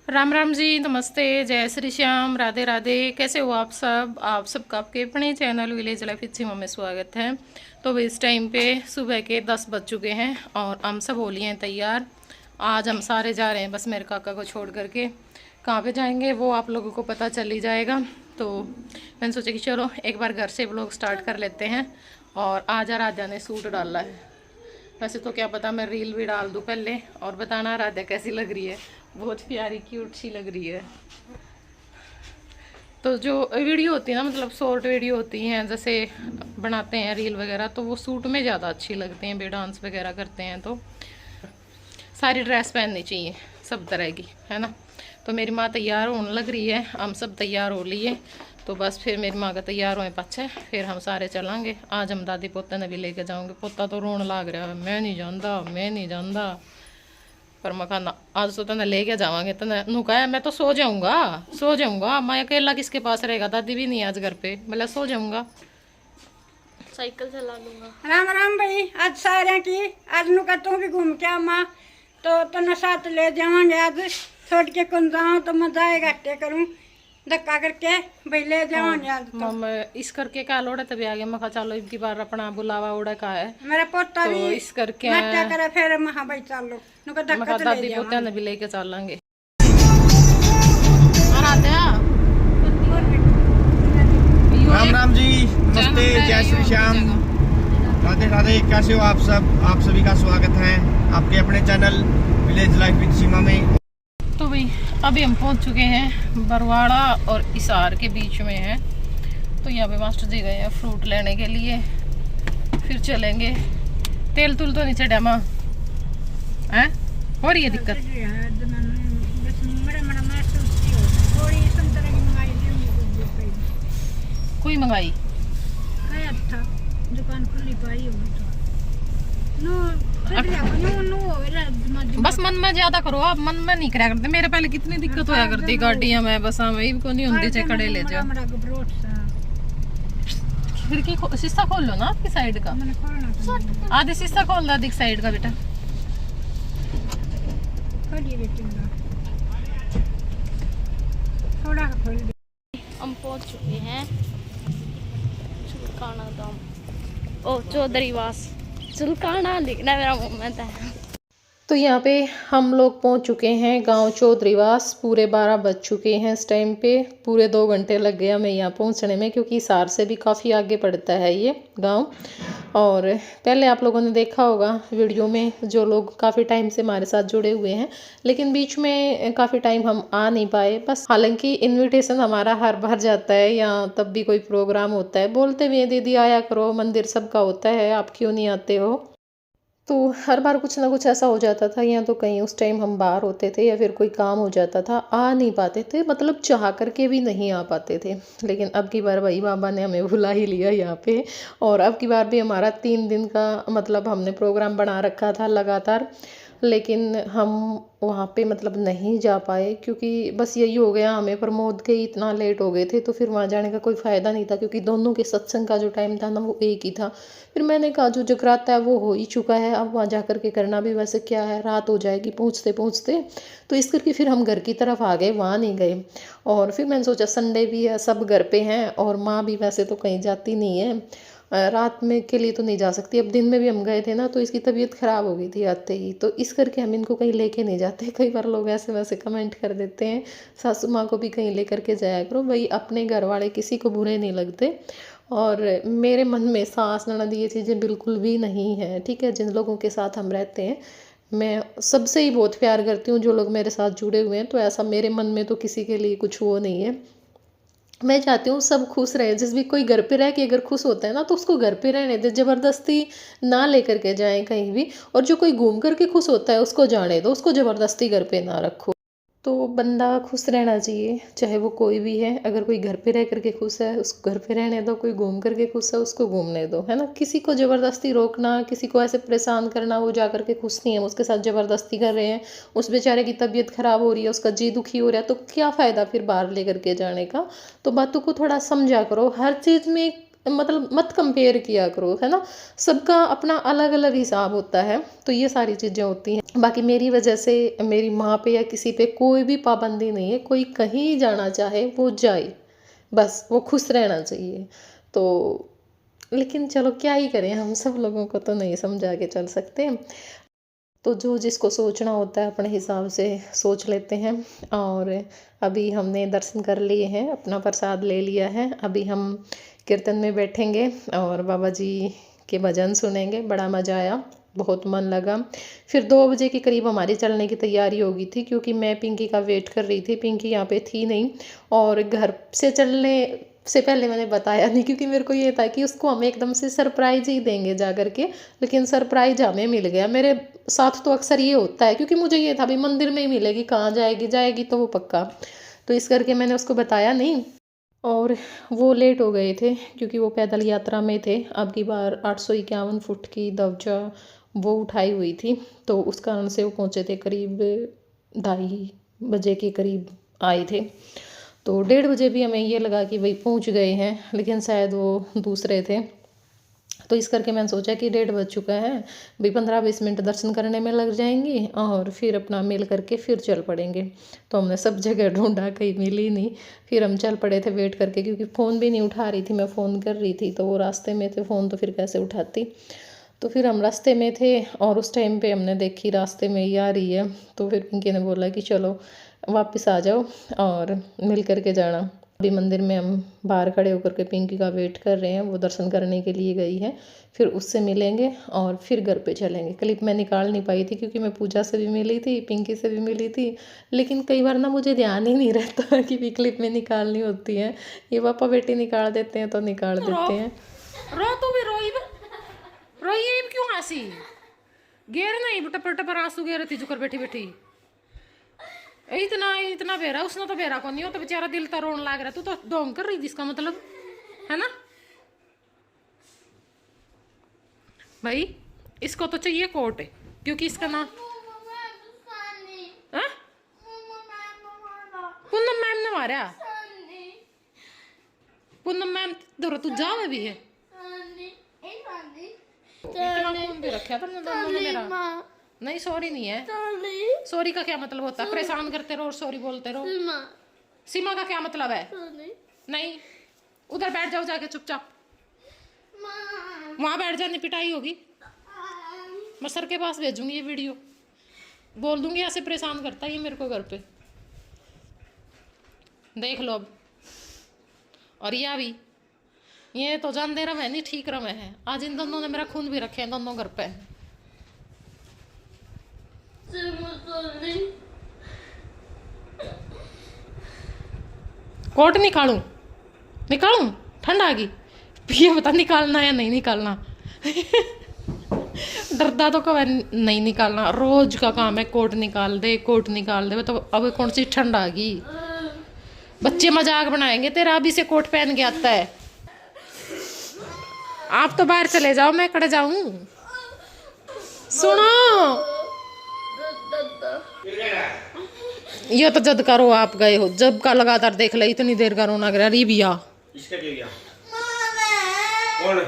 राम राम जी, नमस्ते, जय श्री श्याम, राधे राधे। कैसे हो आप सब? आप सबका आपके अपने चैनल विलेज लाइफ विद सीमा में स्वागत है। तो इस टाइम पे सुबह के 10 बज चुके हैं और हम सब हो लिए हैं तैयार। आज हम सारे जा रहे हैं, बस मेरे काका को छोड़ करके। कहाँ पे जाएंगे वो आप लोगों को पता चल ही जाएगा। तो मैंने सोचा कि चलो एक बार घर से व्लॉग स्टार्ट कर लेते हैं। और आज आराध्या ने सूट डाला है। वैसे तो क्या पता मैं रील भी डाल दूँ पहले और बताना आराध्या कैसी लग रही है। बहुत प्यारी क्यूट सी लग रही है। तो जो वीडियो होती है ना, मतलब शॉर्ट वीडियो होती हैं, जैसे बनाते हैं रील वगैरह, तो वो सूट में ज़्यादा अच्छी लगती हैं। बे डांस वगैरह करते हैं तो सारी ड्रेस पहननी चाहिए सब तरह की, है ना। तो मेरी माँ तैयार होने लग रही है, हम सब तैयार हो लिए। तो बस फिर मेरी माँ का तैयार होए पाछे फिर हम सारे चलेंगे। आज हम दादी पोते ने भी लेके जाऊँगे। पोता तो रोन लाग रहा है, मैं नहीं जानता, मैं नहीं जानता। पर मैं कहना आज तो तने लेके जावांगे। तने नु कहा मैं तो सो जाऊंगा। मैं अकेला किसके पास रहेगा? दादी भी नहीं आज घर पे, मतलब सो जाऊंगा, साइकिल चला लूंगा। राम राम भाई, आज सारे की आज नु का तू भी घूम के आमा तो तना साथ ले जावांगे। आज छोड़ के कौन जाऊं तो मैं जाएगा टे करूं धक्का करके भाई ले जावांगे आज तो। मम इस करके क्या लोड़ा तभी आ गया। मैं कहा चलो इनकी बार अपना बुलावा उड़ा का है। मेरा पोता तो भी इस करके नाट्या करे फिर महा भाई चलो नु का मैं धक्का कहा तो दादी ले पोते ने जावांगे। भी लेके चलेंगे। आराध्या राम राम जी, नमस्ते, जय श्री श्याम, राधे राधे। कैसे हो आप सब? आप सभी का स्वागत है आपके अपने चैनल विलेज लाइफ विद सीमा में। तो भाई अभी हम पहुंच चुके हैं बरवाड़ा और इसार के बीच में है। तो यहाँ पे मास्टर जी गए हैं फ्रूट लेने के लिए। फिर चलेंगे। तेल तुल तो नहीं चढ़ा माँ है? हो रही है दिक्कत? कोई मंगाई दुकान खुली पाई हो बस मन में ज्यादा करो आप, मन में नहीं करा करते। मेरे पहले कितनी दिक्कत होया करती गाड़ियां में, बस हमें को नहीं होती चे खड़े ले जाओ। खिड़की शीशा खोल लो ना आपकी साइड का, आधे शीशा खोल दो दिख साइड का बेटा। हम पहुंच चुके हैं चुलकाना धाम, ओ चौधरीवास चुलकाना लिखना मेरा मोमेंट है। तो यहाँ पे हम लोग पहुँच चुके हैं गांव चौधरीवास। पूरे 12 बज चुके हैं इस टाइम पे। पूरे 2 घंटे लग गए हमें यहाँ पहुँचने में, क्योंकि हिसार से भी काफ़ी आगे पड़ता है ये गांव। और पहले आप लोगों ने देखा होगा वीडियो में, जो लोग काफ़ी टाइम से हमारे साथ जुड़े हुए हैं। लेकिन बीच में काफ़ी टाइम हम आ नहीं पाए। बस हालांकि इन्विटेशन हमारा हर बार जाता है, या तब भी कोई प्रोग्राम होता है बोलते भी हैं दीदी आया करो, मंदिर सबका होता है, आप क्यों नहीं आते हो। तो हर बार कुछ ना कुछ ऐसा हो जाता था, या तो कहीं उस टाइम हम बाहर होते थे या फिर कोई काम हो जाता था, आ नहीं पाते थे, मतलब चाह करके भी नहीं आ पाते थे। लेकिन अब की बार वही बाबा ने हमें बुला ही लिया यहाँ पे। और अब की बार भी हमारा 3 दिन का मतलब हमने प्रोग्राम बना रखा था लगातार, लेकिन हम वहाँ पे मतलब नहीं जा पाए, क्योंकि बस यही हो गया, हमें प्रमोद के इतना लेट हो गए थे। तो फिर वहाँ जाने का कोई फ़ायदा नहीं था, क्योंकि दोनों के सत्संग का जो टाइम था ना वो एक ही था। फिर मैंने कहा जो जगराता है वो हो ही चुका है, अब वहाँ जा कर के करना भी वैसे क्या है, रात हो जाएगी पहुँचते पहुँचते। तो इस करके फिर हम घर की तरफ आ गए, वहाँ नहीं गए। और फिर मैंने सोचा संडे भी है, सब घर पे हैं, और माँ भी वैसे तो कहीं जाती नहीं है, रात में के लिए तो नहीं जा सकती। अब दिन में भी हम गए थे ना, तो इसकी तबीयत ख़राब हो गई थी आते ही, तो इस करके हम इनको कहीं लेके नहीं जाते। कई बार लोग ऐसे वैसे कमेंट कर देते हैं, सासू माँ को भी कहीं लेकर के जाया करो भाई, अपने घर वाले किसी को बुरे नहीं लगते। और मेरे मन में सास ननद ये चीज़ें बिल्कुल भी नहीं है, ठीक है। जिन लोगों के साथ हम रहते हैं, मैं सबसे ही बहुत प्यार करती हूँ, जो लोग मेरे साथ जुड़े हुए हैं। तो ऐसा मेरे मन में तो किसी के लिए कुछ वो नहीं है। मैं चाहती हूँ सब खुश रहे। जिस भी कोई घर पे रह के अगर खुश होता है ना, तो उसको घर पे रहने दे, ज़बरदस्ती ना लेकर के जाएं कहीं भी। और जो कोई घूम कर के खुश होता है उसको जाने दो, उसको ज़बरदस्ती घर पे ना रखो। तो बंदा खुश रहना चाहिए, चाहे वो कोई भी है। अगर कोई घर पे रह करके खुश है उसको घर पे रहने दो, कोई घूम करके खुश है उसको घूमने दो, है ना। किसी को ज़बरदस्ती रोकना, किसी को ऐसे परेशान करना, वो जा करके खुश नहीं है, उसके साथ ज़बरदस्ती कर रहे हैं, उस बेचारे की तबीयत ख़राब हो रही है, उसका जी दुखी हो रहा है, तो क्या फ़ायदा फिर बाहर ले करके जाने का। तो बातों को थोड़ा समझा करो। हर चीज़ में मतलब मत कंपेयर किया करो, है ना। सबका अपना अलग अलग हिसाब होता है, तो ये सारी चीज़ें होती हैं। बाकी मेरी वजह से मेरी माँ पे या किसी पे कोई भी पाबंदी नहीं है, कोई कहीं जाना चाहे वो जाए, बस वो खुश रहना चाहिए। तो लेकिन चलो क्या ही करें, हम सब लोगों को तो नहीं समझा के चल सकते। तो जो जिसको सोचना होता है अपने हिसाब से सोच लेते हैं। और अभी हमने दर्शन कर लिए हैं, अपना प्रसाद ले लिया है, अभी हम कीर्तन में बैठेंगे और बाबा जी के भजन सुनेंगे। बड़ा मज़ा आया, बहुत मन लगा। फिर 2 बजे के करीब हमारी चलने की तैयारी हो गई थी, क्योंकि मैं पिंकी का वेट कर रही थी, पिंकी यहाँ पे थी नहीं। और घर से चलने से पहले मैंने बताया नहीं, क्योंकि मेरे को ये था कि उसको हम एकदम से सरप्राइज ही देंगे जा कर के, लेकिन सरप्राइज हमें मिल गया। मेरे साथ तो अक्सर ये होता है, क्योंकि मुझे ये था भी मंदिर में ही मिलेगी, कहाँ जाएगी, जाएगी तो वो पक्का, तो इस करके मैंने उसको बताया नहीं। और वो लेट हो गए थे, क्योंकि वो पैदल यात्रा में थे। अब की बार 851 फुट की दवजा वो उठाई हुई थी, तो उस कारण से वो पहुँचे थे करीब 2:30 बजे के करीब आए थे। तो 1:30 बजे भी हमें ये लगा कि भाई पहुंच गए हैं, लेकिन शायद वो दूसरे थे। तो इस करके मैंने सोचा कि 1:30 बज चुका है भाई, 15-20 मिनट दर्शन करने में लग जाएंगे और फिर अपना मिल करके फिर चल पड़ेंगे। तो हमने सब जगह ढूंढा, कहीं मिली नहीं। फिर हम चल पड़े थे वेट करके, क्योंकि फ़ोन भी नहीं उठा रही थी, मैं फ़ोन कर रही थी, तो वो रास्ते में थे, फ़ोन तो फिर कैसे उठाती। तो फिर हम रास्ते में थे और उस टाइम पे हमने देखी रास्ते में ही आ रही है, तो फिर पिंकी ने बोला कि चलो वापस आ जाओ और मिल करके जाना। अभी मंदिर में हम बाहर खड़े होकर के पिंकी का वेट कर रहे हैं, वो दर्शन करने के लिए गई है, फिर उससे मिलेंगे और फिर घर पे चलेंगे। क्लिप मैं निकाल नहीं पाई थी, क्योंकि मैं पूजा से भी मिली थी, पिंकी से भी मिली थी, लेकिन कई बार ना मुझे ध्यान ही नहीं रहता कि भी क्लिप में निकालनी होती है। ये पापा बेटी निकाल देते हैं तो निकाल देते हैं। रो तू भी रोई क्यों हंसी? गेर नहीं टपर टपर आंसू गेर थी जुकर बैठी बैठी। इतना बेरा उसने तो बेरा को नहीं हो, तो बेचारा दिल तो रोन लाग रहा। तू तो डोंग कर रही थी, इसका मतलब है ना भाई। इसको तो चाहिए कोट, क्योंकि इसका नाम पूनम मैम ने मारा। पूनम मैम तू जा भी है, इतना खून भी रखा तुमने दोनों ने मेरा। नहीं सॉरी नहीं है, सॉरी का क्या मतलब होता है? परेशान करते रहो और सॉरी बोलते रहो। सीमा का क्या मतलब है? नहीं, उधर बैठ जाओ जाके चुपचाप, वहां बैठ जाने पिटाई होगी। मैं सर के पास भेजूंगी ये वीडियो, बोल दूंगी ऐसे परेशान करता है ये मेरे को घर पे, देख लो अब। और यह भी ये तो जान दे रहा है नहीं ठीक रहा है। आज इन दोनों ने मेरा खून भी रखे हैं, दोनों घर पे। कोट निकालूं ठंड आ गई, ये बता निकालना या नहीं निकालना। डरदा तो कब नहीं निकालना, रोज का काम है कोट निकाल दे तो अब कौन सी ठंड आ गई। बच्चे मजाक बनाएंगे तेरा, अभी से कोट पहन के आता है। आप तो बाहर चले जाओ, मैं कड़े जाऊं। सुनो ये तो जद का रो आप गए हो, जब का लगातार देख ले, इतनी देर का रोना गिरा री बिया। इसका क्या गया? कौन?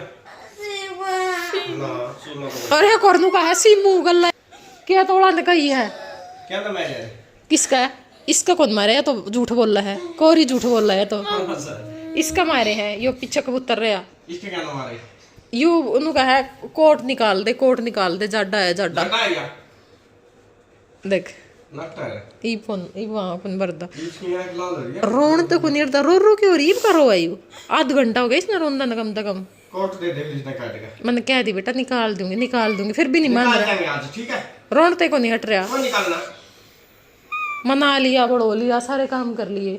अरे करनू का है सीमू गल्ला क्या तोड़ा कही है? क्या नाम है? किसका है? इसका कौन मारे है? तो झूठ बोल रहा है, कोरी झूठ बोल रहा है। तो इसका मारे हैं, यो पीछे कबूतर रहा। इसके क्या नाम मारे? यू उन्हों का है कोट निकाल दे जाडा है जाडा। देख ई वहाँ अपन बरदा रोन तो कुछ नहीं, रो क्यों रीब करो आयु। आध घंटा हो गया इसने रोंदा न कम से कम। कोट दे दे जितना काटेगा। मैंने कह दी बेटा निकाल दूंगी, फिर भी नहीं मान रहा। आज ठीक है, रोन ते को नहीं हट रहा। कौन निकालना? मना लिया, बढ़ो लिया, सारे काम कर लिए,